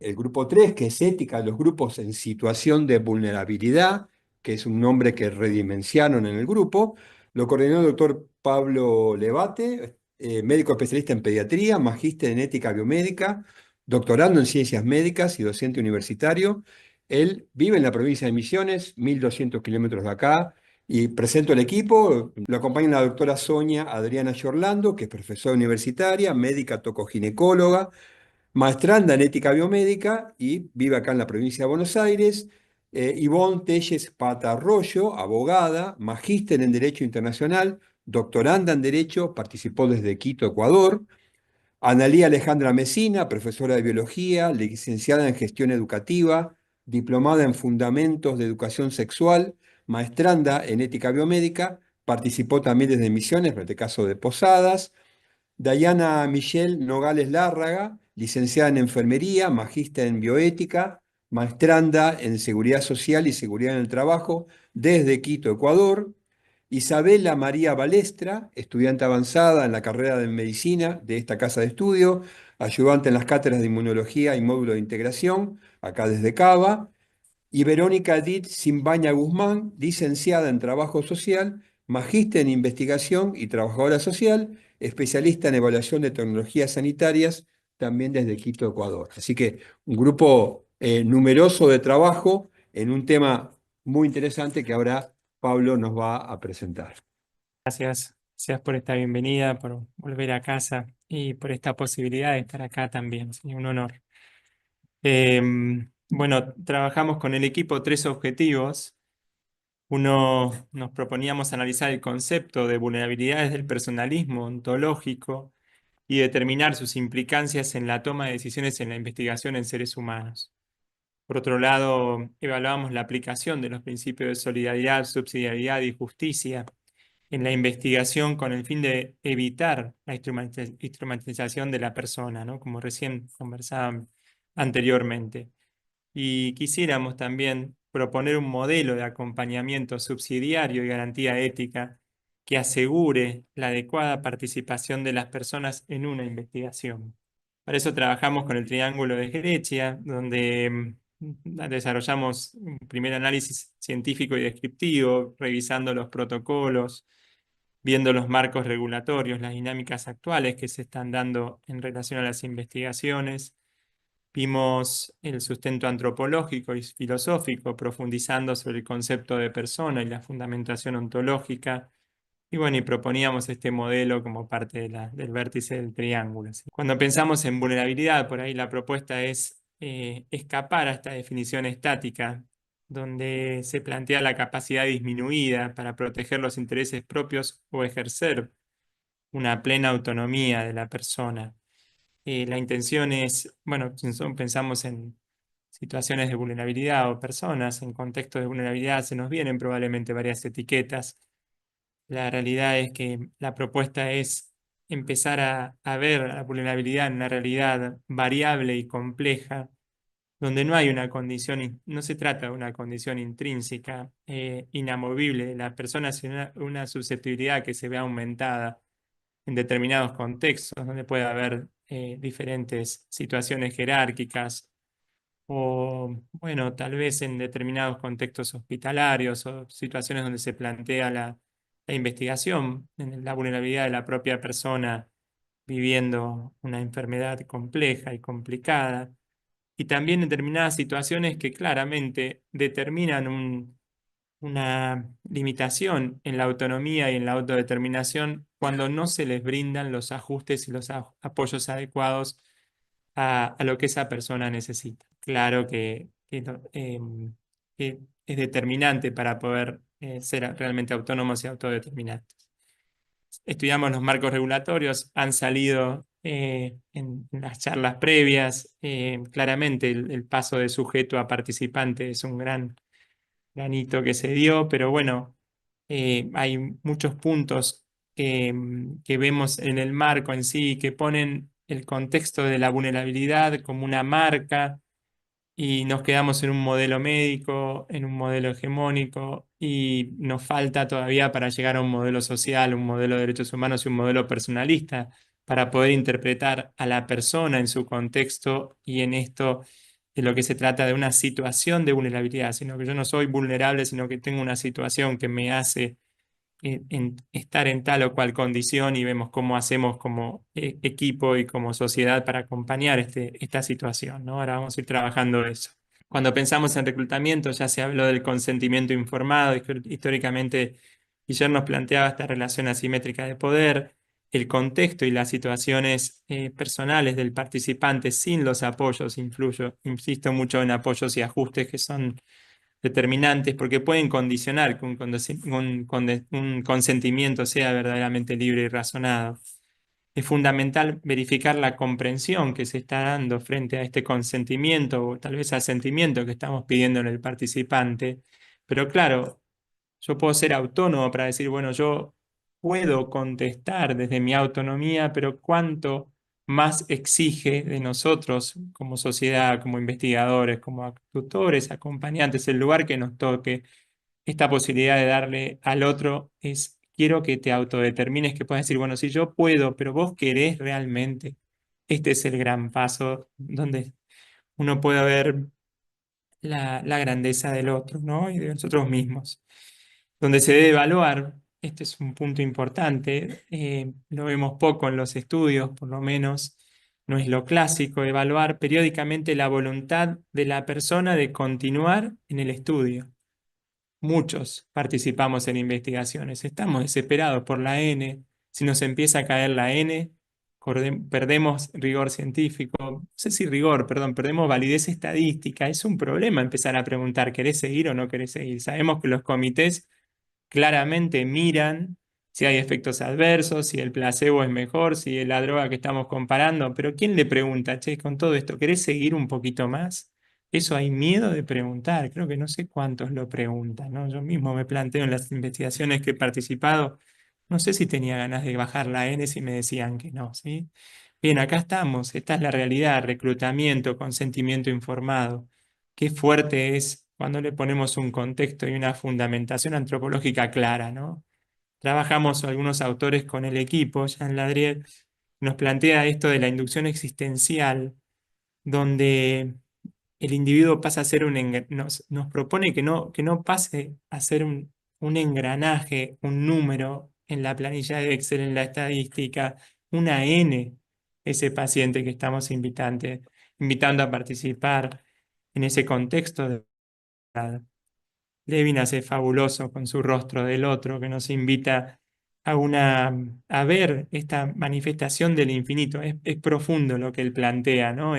el grupo 3, que es ética de los grupos en situación de vulnerabilidad, que es un nombre que redimensionaron en el grupo. Lo coordinó el doctor Pablo Levate, médico especialista en pediatría, magíster en ética biomédica, doctorando en ciencias médicas y docente universitario. Él vive en la provincia de Misiones, 1200 kilómetros de acá, y presento el equipo. Lo acompaña la doctora Sonia Adriana Giorlando, que es profesora universitaria, médica tocoginecóloga, maestranda en ética biomédica y vive acá en la provincia de Buenos Aires. Ivonne Telles Patarroyo, abogada, magíster en Derecho Internacional, doctoranda en Derecho, participó desde Quito, Ecuador. Analía Alejandra Mesina, profesora de Biología, licenciada en Gestión Educativa, diplomada en Fundamentos de Educación Sexual, maestranda en Ética Biomédica, participó también desde Misiones, en este caso de Posadas. Dayana Michelle Nogales Lárraga, licenciada en Enfermería, magíster en Bioética, maestranda en Seguridad Social y Seguridad en el Trabajo, desde Quito, Ecuador. Isabela María Balestra, estudiante avanzada en la carrera de Medicina de esta casa de estudio, ayudante en las cátedras de Inmunología y Módulo de Integración, acá desde Cava. Y Verónica Edith Simbaña Guzmán, licenciada en Trabajo Social, magíster en Investigación y trabajadora social, especialista en evaluación de tecnologías sanitarias, también desde Quito, Ecuador. Así que un grupo numeroso de trabajo en un tema muy interesante que ahora Pablo nos va a presentar. Gracias por esta bienvenida, por volver a casa y por esta posibilidad de estar acá también. Sí, un honor. Bueno, trabajamos con el equipo tres objetivos. Uno, nos proponíamos analizar el concepto de vulnerabilidades del personalismo ontológico y determinar sus implicancias en la toma de decisiones en la investigación en seres humanos. Por otro lado, evaluamos la aplicación de los principios de solidaridad, subsidiariedad y justicia en la investigación con el fin de evitar la instrumentalización de la persona, ¿no? Como recién conversaba anteriormente. Y quisiéramos también proponer un modelo de acompañamiento subsidiario y garantía ética que asegure la adecuada participación de las personas en una investigación. Para eso trabajamos con el Triángulo de Grecia, donde desarrollamos un primer análisis científico y descriptivo, revisando los protocolos, viendo los marcos regulatorios, las dinámicas actuales que se están dando en relación a las investigaciones. Vimos el sustento antropológico y filosófico, profundizando sobre el concepto de persona y la fundamentación ontológica. Y bueno, y proponíamos este modelo como parte del vértice del triángulo, ¿sí? Cuando pensamos en vulnerabilidad, por ahí la propuesta es escapar a esta definición estática, donde se plantea la capacidad disminuida para proteger los intereses propios o ejercer una plena autonomía de la persona. La intención es, bueno, si pensamos en situaciones de vulnerabilidad o personas en contextos de vulnerabilidad, se nos vienen probablemente varias etiquetas. La realidad es que la propuesta es empezar a ver la vulnerabilidad en una realidad variable y compleja, donde no hay una condición, no se trata de una condición intrínseca, inamovible de la persona, sino una susceptibilidad que se ve aumentada en determinados contextos, donde puede haber diferentes situaciones jerárquicas o, bueno, tal vez en determinados contextos hospitalarios o situaciones donde se plantea la investigación, en la vulnerabilidad de la propia persona viviendo una enfermedad compleja y complicada, y también en determinadas situaciones que claramente determinan una limitación en la autonomía y en la autodeterminación cuando no se les brindan los ajustes y los apoyos adecuados a lo que esa persona necesita. Claro que es determinante para poder ser realmente autónomos y autodeterminantes. Estudiamos los marcos regulatorios, han salido en las charlas previas, claramente el paso de sujeto a participante es un gran granito que se dio, pero bueno, hay muchos puntos que vemos en el marco en sí que ponen el contexto de la vulnerabilidad como una marca y nos quedamos en un modelo médico, en un modelo hegemónico y nos falta todavía para llegar a un modelo social, un modelo de derechos humanos y un modelo personalista para poder interpretar a la persona en su contexto y en esto de lo que se trata de una situación de vulnerabilidad, sino que yo no soy vulnerable, sino que tengo una situación que me hace estar en tal o cual condición y vemos cómo hacemos como equipo y como sociedad para acompañar esta situación, ¿no? Ahora vamos a ir trabajando eso. Cuando pensamos en reclutamiento, ya se habló del consentimiento informado. Históricamente, Guillermo nos planteaba esta relación asimétrica de poder, el contexto y las situaciones personales del participante sin los apoyos. Insisto mucho en apoyos y ajustes que son determinantes porque pueden condicionar que un consentimiento sea verdaderamente libre y razonado. Es fundamental verificar la comprensión que se está dando frente a este consentimiento o tal vez asentimiento que estamos pidiendo en el participante. Pero claro, yo puedo ser autónomo para decir, bueno, yo puedo contestar desde mi autonomía, pero ¿cuánto más exige de nosotros como sociedad, como investigadores, como tutores, acompañantes, el lugar que nos toque? Esta posibilidad de darle al otro es, quiero que te autodetermines, que puedas decir, bueno, si yo puedo, pero vos querés realmente. Este es el gran paso donde uno puede ver la grandeza del otro, ¿no? Y de nosotros mismos. Donde se debe evaluar, este es un punto importante, lo vemos poco en los estudios, por lo menos no es lo clásico, evaluar periódicamente la voluntad de la persona de continuar en el estudio. Muchos participamos en investigaciones, estamos desesperados por la N. Si nos empieza a caer la N, perdemos rigor científico, no sé si rigor, perdón, perdemos validez estadística. Es un problema empezar a preguntar, ¿querés seguir o no querés seguir? Sabemos que los comités claramente miran si hay efectos adversos, si el placebo es mejor, si es la droga que estamos comparando, pero ¿quién le pregunta, che, con todo esto, ¿querés seguir un poquito más? Eso hay miedo de preguntar, creo que no sé cuántos lo preguntan, ¿no? Yo mismo me planteo en las investigaciones que he participado, no sé si tenía ganas de bajar la N si me decían que no, ¿sí? Bien, acá estamos, esta es la realidad, reclutamiento, consentimiento informado. Qué fuerte es cuando le ponemos un contexto y una fundamentación antropológica clara, ¿no? Trabajamos algunos autores con el equipo, Jean Ladrier nos plantea esto de la inducción existencial, donde el individuo pasa a ser nos propone que no pase a ser un engranaje, un número en la planilla de Excel, en la estadística, una N, ese paciente que estamos invitando a participar en ese contexto de verdad. Levinas es fabuloso con su rostro del otro que nos invita a ver esta manifestación del infinito. Es profundo lo que él plantea, ¿no?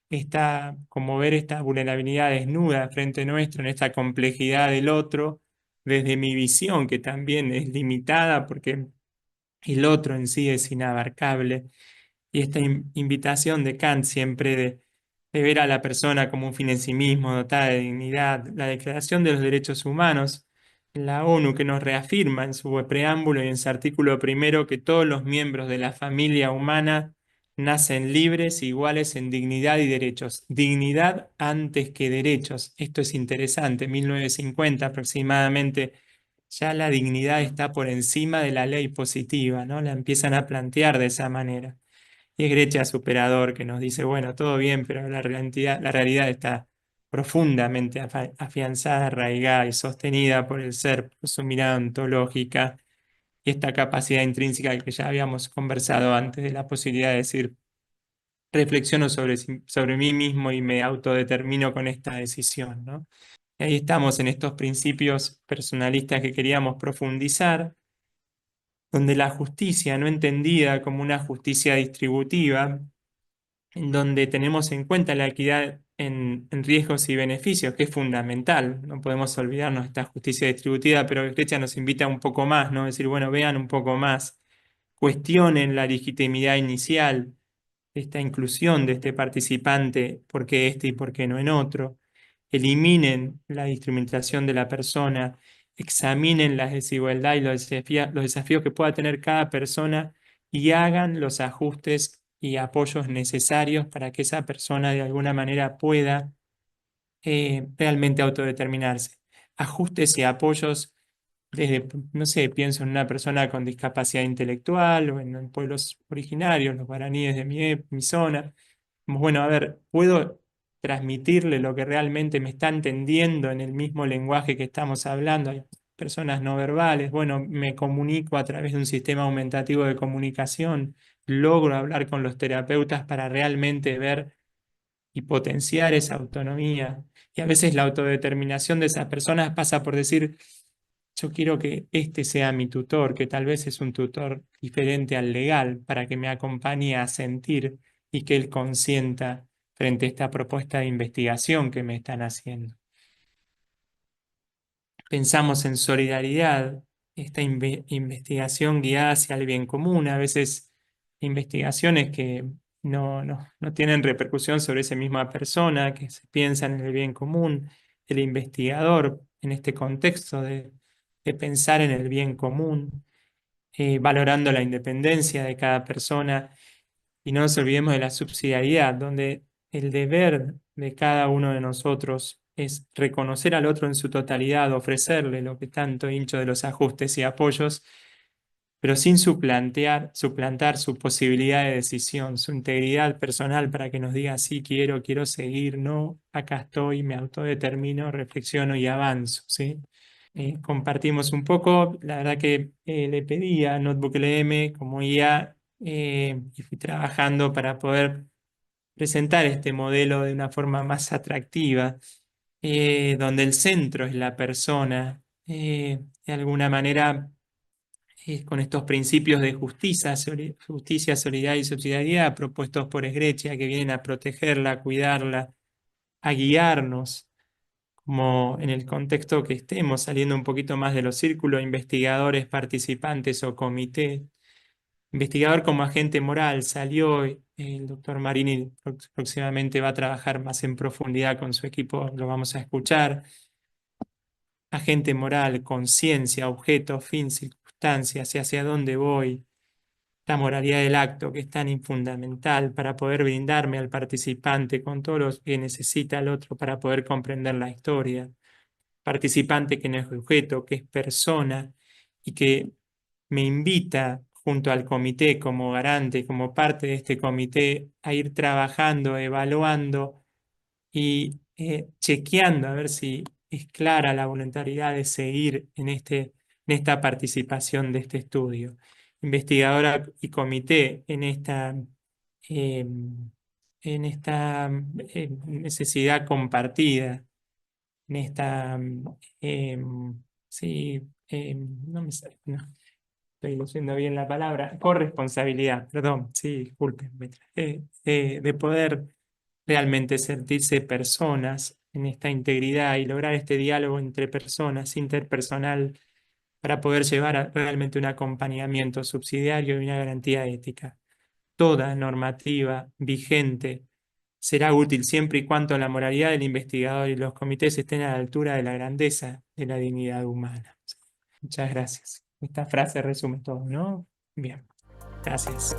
Está como ver esta vulnerabilidad desnuda frente nuestro en esta complejidad del otro, desde mi visión, que también es limitada porque el otro en sí es inabarcable. Y esta invitación de Kant siempre de ver a la persona como un fin en sí mismo, dotada de dignidad, la Declaración de los Derechos Humanos, la ONU que nos reafirma en su preámbulo y en su artículo primero que todos los miembros de la familia humana nacen libres, iguales en dignidad y derechos. Dignidad antes que derechos. Esto es interesante. 1950 aproximadamente, ya la dignidad está por encima de la ley positiva, ¿no? La empiezan a plantear de esa manera. Y es Grecia superador que nos dice, bueno, todo bien, pero la realidad está profundamente afianzada, arraigada y sostenida por el ser, por su mirada ontológica y esta capacidad intrínseca que ya habíamos conversado antes de la posibilidad de decir, reflexiono sobre mí mismo y me autodetermino con esta decisión, ¿no? Y ahí estamos en estos principios personalistas que queríamos profundizar, donde la justicia, no entendida como una justicia distributiva, en donde tenemos en cuenta la equidad en riesgos y beneficios, que es fundamental. No podemos olvidarnos de esta justicia distributiva, pero Grecia nos invita un poco más, ¿no? Decir, bueno, vean un poco más, cuestionen la legitimidad inicial, esta inclusión de este participante, por qué este y por qué no en otro, eliminen la instrumentación de la persona, examinen la desigualdad y los desafíos que pueda tener cada persona y hagan los ajustes y apoyos necesarios para que esa persona de alguna manera pueda realmente autodeterminarse. Ajustes y apoyos desde, no sé, pienso en una persona con discapacidad intelectual o en pueblos originarios, los guaraníes de mi zona. Como, bueno, a ver, ¿puedo transmitirle lo que realmente me está entendiendo en el mismo lenguaje que estamos hablando. Hay personas no verbales, bueno, me comunico a través de un sistema aumentativo de comunicación, logro hablar con los terapeutas para realmente ver y potenciar esa autonomía. Y a veces la autodeterminación de esas personas pasa por decir, yo quiero que este sea mi tutor, que tal vez es un tutor diferente al legal, para que me acompañe a sentir y que él consienta frente a esta propuesta de investigación que me están haciendo. Pensamos en solidaridad, esta investigación guiada hacia el bien común, a veces investigaciones que no tienen repercusión sobre esa misma persona, que se piensan en el bien común, el investigador en este contexto de pensar en el bien común, valorando la independencia de cada persona y no nos olvidemos de la subsidiariedad, donde el deber de cada uno de nosotros es reconocer al otro en su totalidad, ofrecerle lo que tanto hincho de los ajustes y apoyos, pero sin suplantar su posibilidad de decisión, su integridad personal para que nos diga sí, quiero seguir, no, acá estoy, me autodetermino, reflexiono y avanzo, ¿sí? Compartimos un poco, la verdad que le pedí a Notebook LM como guía y fui trabajando para poder presentar este modelo de una forma más atractiva, donde el centro es la persona, de alguna manera con estos principios de justicia, solidaridad y subsidiariedad propuestos por Esgrecia, que vienen a protegerla, a cuidarla, a guiarnos, como en el contexto que estemos, saliendo un poquito más de los círculos, investigadores, participantes o comité. Investigador como agente moral salió, el doctor Marini próximamente va a trabajar más en profundidad con su equipo, lo vamos a escuchar. Agente moral, conciencia, objeto, fin, circunstancias, hacia dónde voy. La moralidad del acto, que es tan fundamental para poder brindarme al participante con todo lo que necesita el otro para poder comprender la historia. Participante que no es objeto, que es persona y que me invita junto al comité como garante, como parte de este comité, a ir trabajando, evaluando y chequeando a ver si es clara la voluntariedad de seguir en esta participación de este estudio. Investigadora y comité eh, en esta necesidad compartida, en esta, sí, no me sale, no, estoy diciendo bien la palabra, corresponsabilidad, perdón, sí, disculpen, de poder realmente sentirse personas en esta integridad y lograr este diálogo entre personas, interpersonal, para poder llevar realmente un acompañamiento subsidiario y una garantía ética. Toda normativa vigente será útil siempre y cuando la moralidad del investigador y los comités estén a la altura de la grandeza de la dignidad humana. Muchas gracias. Esta frase resume todo, ¿no? Bien, gracias.